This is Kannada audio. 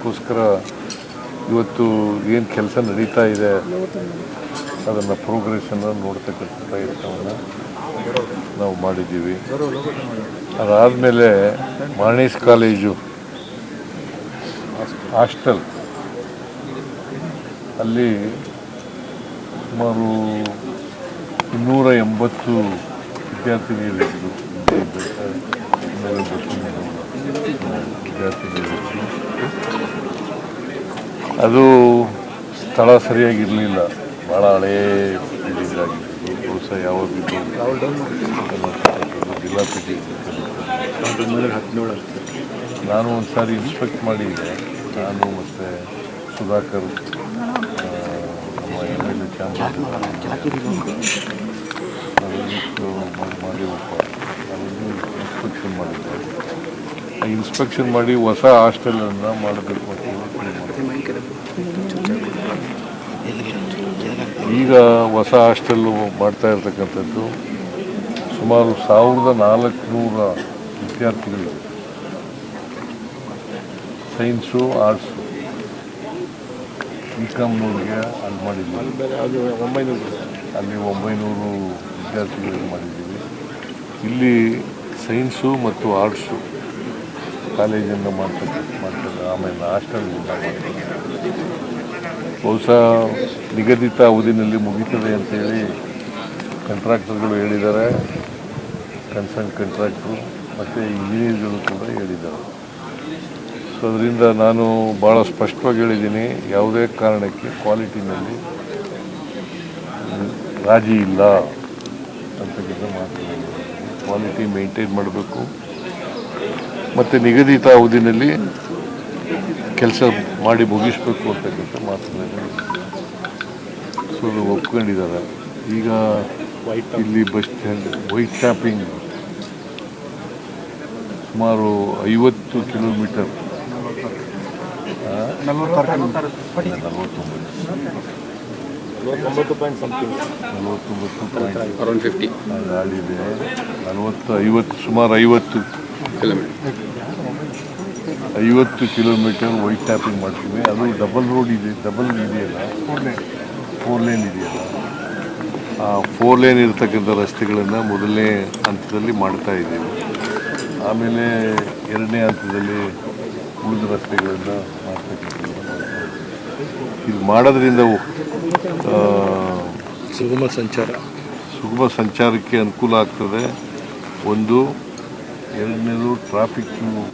ಗೋಸ್ಕರ ಇವತ್ತು ಏನು ಕೆಲಸ ನಡೀತಾ ಇದೆ ಅದನ್ನು ಪ್ರೋಗ್ರೆಸ್ಸನ್ನು ನೋಡ್ತಕ್ಕಂಥ ಪ್ರಯತ್ನವನ್ನು ನಾವು ಮಾಡಿದ್ದೀವಿ. ಅದಾದಮೇಲೆ ಮಾರ್ನೀಸ್ ಕಾಲೇಜು ಹಾಸ್ಟೆಲ್ ಅಲ್ಲಿ ಸುಮಾರು 280 ವಿದ್ಯಾರ್ಥಿನಿಯರಿದ್ದರು. ಅದು ಸ್ಥಳ ಸರಿಯಾಗಿರಲಿಲ್ಲ, ಭಾಳ ಹಳೇ ಬಿಲ್ಡಿಂಗಾಗಿದ್ದು, ಬಹುಶಃ ಯಾವಾಗಿದ್ದು ಜಿಲ್ಲಾ ನಾನು ಒಂದು ಸಾರಿ ಇನ್ಸ್ಪೆಕ್ಟ್ ಮಾಡಿದ್ದೆ. ನಾನು ಮತ್ತು ಸುಧಾಕರ್ ನಮ್ಮ MLA ಇನ್ಸ್ಪೆಕ್ಷನ್ ಮಾಡಿದ್ದೆ. ಇನ್ಸ್ಪೆಕ್ಷನ್ ಮಾಡಿ ಹೊಸ ಹಾಸ್ಟೆಲನ್ನು ಮಾಡಬೇಕು ಅಂತ ಈಗ ಹೊಸ ಹಾಸ್ಟೆಲ್ಲು ಮಾಡ್ತಾ ಇರ್ತಕ್ಕಂಥದ್ದು ಸುಮಾರು 1400 ವಿದ್ಯಾರ್ಥಿಗಳು ಸೈನ್ಸು ಆರ್ಟ್ಸು BComನವ್ರಿಗೆ ಅಲ್ಲಿ ಮಾಡಿದ್ದೀವಿ. ಅಲ್ಲಿ 900 ವಿದ್ಯಾರ್ಥಿಗಳಿಗೆ ಮಾಡಿದ್ದೀವಿ. ಇಲ್ಲಿ ಸೈನ್ಸು ಮತ್ತು ಆರ್ಟ್ಸು ಕಾಲೇಜನ್ನು ಮಾಡ್ತಾರೆ. ಆಮೇಲೆ ಹಾಸ್ಟೆಲ್ನಿಂದ ಮಾಡ್ತಾರೆ. ಬಹುಶಃ ನಿಗದಿತ ಅವಧಿನಲ್ಲಿ ಮುಗೀತದೆ ಅಂತೇಳಿ ಕಾಂಟ್ರಾಕ್ಟರ್ಗಳು ಹೇಳಿದ್ದಾರೆ, ಕನ್ಸರ್ನ್ ಕಾಂಟ್ರಾಕ್ಟ್ರು ಮತ್ತು ಇಂಜಿನಿಯರ್ಗಳು ಕೂಡ ಹೇಳಿದ್ದಾರೆ. ಸೊ ಅದರಿಂದ ನಾನು ಭಾಳ ಸ್ಪಷ್ಟವಾಗಿ ಹೇಳಿದ್ದೀನಿ, ಯಾವುದೇ ಕಾರಣಕ್ಕೆ ಕ್ವಾಲಿಟಿನಲ್ಲಿ ರಾಜಿ ಇಲ್ಲ ಅಂತಕ್ಕಂಥ ಮಾತು. ಕ್ವಾಲಿಟಿ ಮೇಂಟೈನ್ ಮಾಡಬೇಕು ಮತ್ತು ನಿಗದಿತ ಅವಧಿನಲ್ಲಿ ಕೆಲಸ ಮಾಡಿ ಮುಗಿಸ್ಬೇಕು ಅಂತಕ್ಕಂಥ ಮಾತುಗಳನ್ನು ಸೊ ಒಪ್ಕೊಂಡಿದ್ದಾರೆ. ಈಗ ಇಲ್ಲಿ ಬಸ್ ಸ್ಟ್ಯಾಂಡ್ ವೈಟ್ ಟಾಪಿಂಗ್ ಸುಮಾರು 50 ಕಿಲೋಮೀಟರ್ 50 ಕಿಲೋಮೀಟರ್ ವೈಟ್ ಟ್ಯಾಪಿಂಗ್ ಮಾಡ್ತೀವಿ. ಅದು ಡಬಲ್ ರೋಡ್ ಇದೆ, ಇದೆಯಲ್ಲ, 4 ಲೇನ್ ಇದೆಯಲ್ಲ, ಆ 4 ಲೇನ್ ಇರ್ತಕ್ಕಂಥ ರಸ್ತೆಗಳನ್ನು ಮೊದಲನೇ ಹಂತದಲ್ಲಿ ಮಾಡ್ತಾ ಇದ್ದೀವಿ. ಆಮೇಲೆ ಎರಡನೇ ಹಂತದಲ್ಲಿ ಉಳಿದ ರಸ್ತೆಗಳನ್ನು ಮಾಡ್ತಕ್ಕಂಥದ್ದು. ಇದು ಮಾಡೋದ್ರಿಂದ ಸುಗಮ ಸಂಚಾರಕ್ಕೆ ಅನುಕೂಲ ಆಗ್ತದೆ. ಒಂದು, ಎರಡನೇದು ಟ್ರಾಫಿಕ್